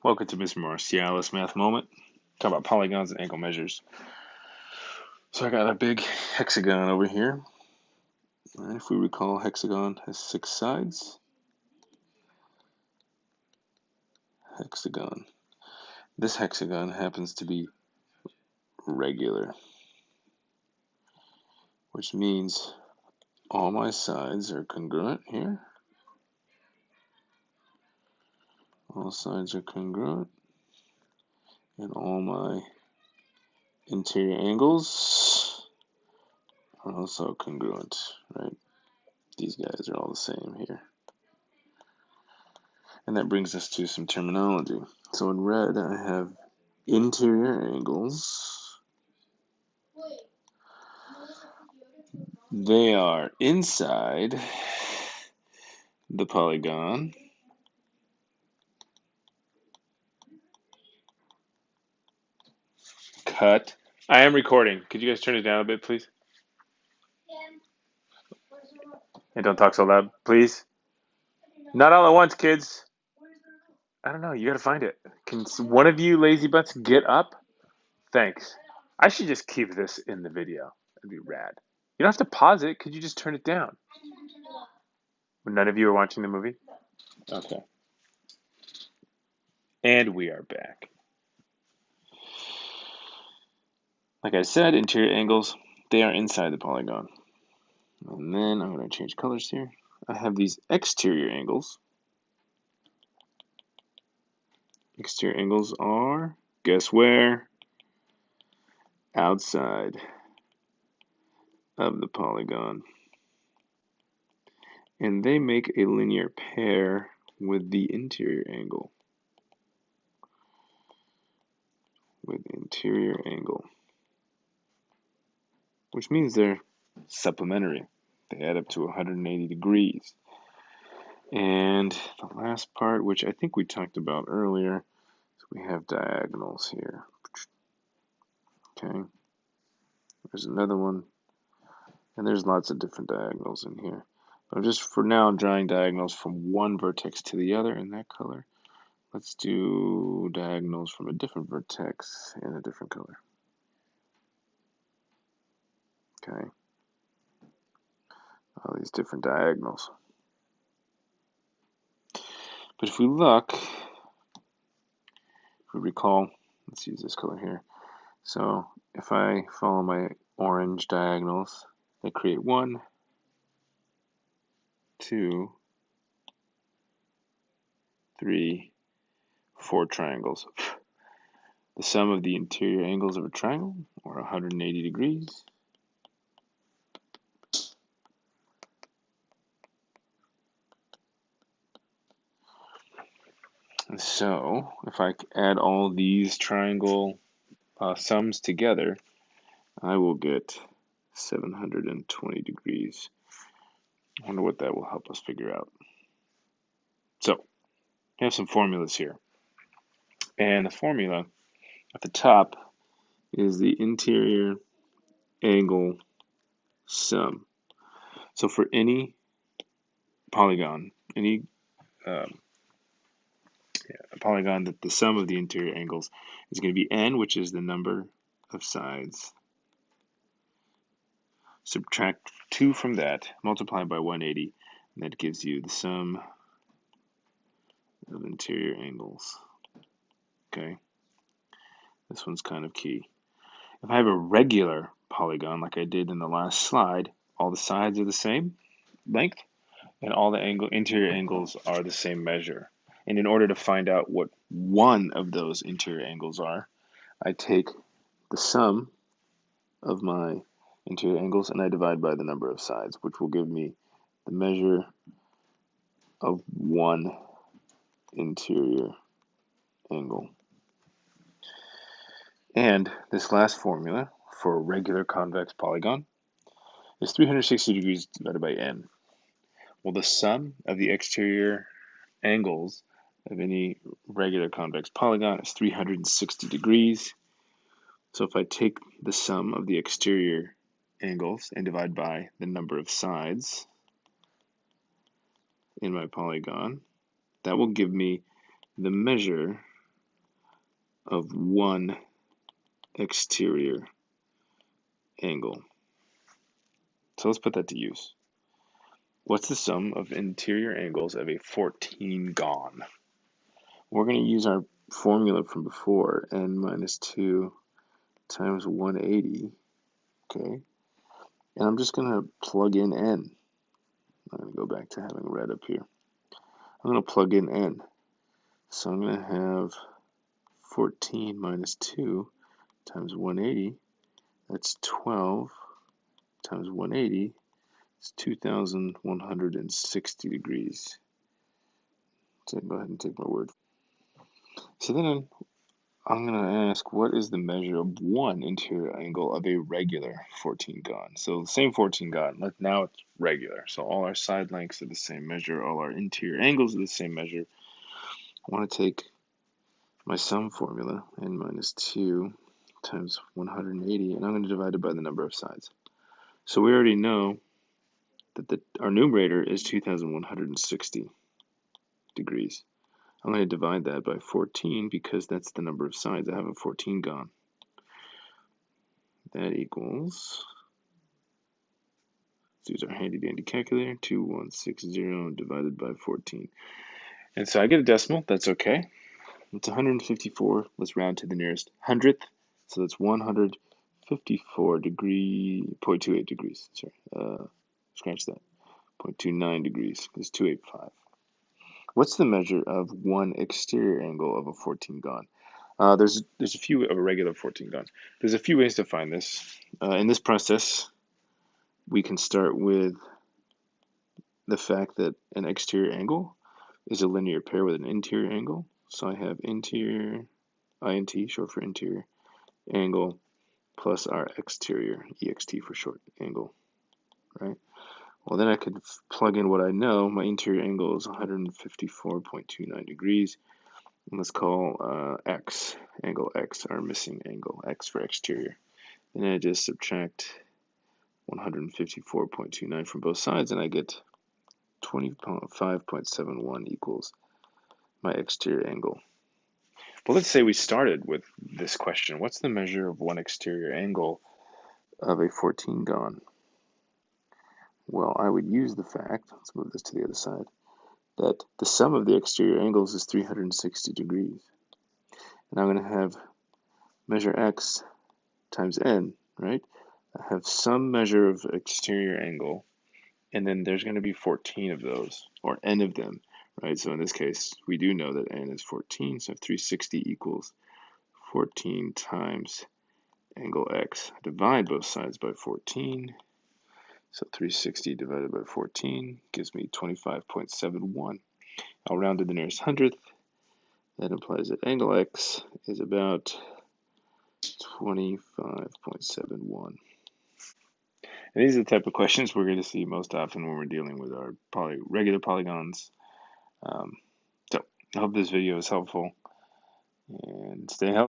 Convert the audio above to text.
Welcome to Mr. Marcialis Math Moment. Talk about polygons and angle measures. So I got a big hexagon over here. And if we recall, hexagon has 6 sides. Hexagon. This hexagon happens to be regular, which means all my sides are congruent here. All sides are congruent, and all my interior angles are also congruent, right? These guys are all the same here. And that brings us to some terminology. So in red, I have interior angles. They are inside the polygon. Cut. I am recording. Could you guys turn it down a bit, please? And don't talk so loud, please. Not all at once, kids. I don't know. You gotta find it. Can one of you lazy butts get up? Thanks. I should just keep this in the video. That'd be rad. You don't have to pause it. Could you just turn it down? When none of you are watching the movie? Okay. And we are back. Like I said, interior angles, they are inside the polygon. And then I'm going to change colors here. I have these exterior angles. Exterior angles are, guess where? Outside of the polygon. And they make a linear pair with the interior angle. With interior angle. Which means they're supplementary. They add up to 180 degrees. And the last part, which I think we talked about earlier, so we have diagonals here. Okay. There's another one. And there's lots of different diagonals in here. But just for now, I'm drawing diagonals from one vertex to the other in that color. Let's do diagonals from a different vertex in a different color. Okay. All these different diagonals. But if we look, if we recall, let's use this color here. So if I follow my orange diagonals, they create 1, 2, 3, 4 triangles. The sum of the interior angles of a triangle, or 180 degrees. And so, if I add all these triangle sums together, I will get 720 degrees. I wonder what that will help us figure out. So, I have some formulas here. And the formula at the top is the interior angle sum. So for any polygon, any polygon that the sum of the interior angles is going to be n, which is the number of sides. Subtract 2 from that, multiply by 180, and that gives you the sum of interior angles. Okay, this one's kind of key. If I have a regular polygon, like I did in the last slide, all the sides are the same length, and all the interior angles are the same measure. And in order to find out what one of those interior angles are, I take the sum of my interior angles and I divide by the number of sides, which will give me the measure of one interior angle. And this last formula for a regular convex polygon is 360 degrees divided by n. Well, the sum of the exterior angles of any regular convex polygon is 360 degrees. So if I take the sum of the exterior angles and divide by the number of sides in my polygon, that will give me the measure of one exterior angle. So let's put that to use. What's the sum of interior angles of a 14-gon? We're going to use our formula from before, n minus 2 times 180, okay? And I'm just going to plug in n. I'm going to go back to having red up here. I'm going to plug in n. So I'm going to have 14 minus 2 times 180. That's 12 times 180. It's 2,160 degrees. So go ahead and take my word. So then I'm going to ask, what is the measure of one interior angle of a regular 14-gon? So the same 14-gon, now it's regular. So all our side lengths are the same measure, all our interior angles are the same measure. I want to take my sum formula, n minus 2 times 180, and I'm going to divide it by the number of sides. So we already know that our numerator is 2,160 degrees. I'm going to divide that by 14 because that's the number of sides. I have a 14-gon. That equals, let's use our handy dandy calculator, 2160 divided by 14. And so I get a decimal, that's okay. It's 154, let's round to the nearest hundredth. So that's 154 0.28 degrees, sorry, scratch that, 0.29 degrees, is 285. What's the measure of one exterior angle of a 14-gon? There's a few of a regular 14-gon. There's a few ways to find this. In this process, we can start with the fact that an exterior angle is a linear pair with an interior angle. So I have interior, int, short for interior, angle, plus our exterior, ext for short, angle, right? Well, then I could plug in what I know. My interior angle is 154.29 degrees. And let's call x, angle x, our missing angle, x for exterior. Then I just subtract 154.29 from both sides, and I get 25.71 equals my exterior angle. But let's say we started with this question. What's the measure of one exterior angle of a 14-gon? Well, I would use the fact, let's move this to the other side, that the sum of the exterior angles is 360 degrees. And I'm going to have measure x times n, right? I have some measure of exterior angle, and then there's going to be 14 of those, or n of them, right? So in this case, we do know that n is 14, so 360 equals 14 times angle x. Divide both sides by 14. So 360 divided by 14 gives me 25.71. I'll round to the nearest hundredth. That implies that angle x is about 25.71. And these are the type of questions we're going to see most often when we're dealing with our regular polygons. So I hope this video is helpful, and stay healthy.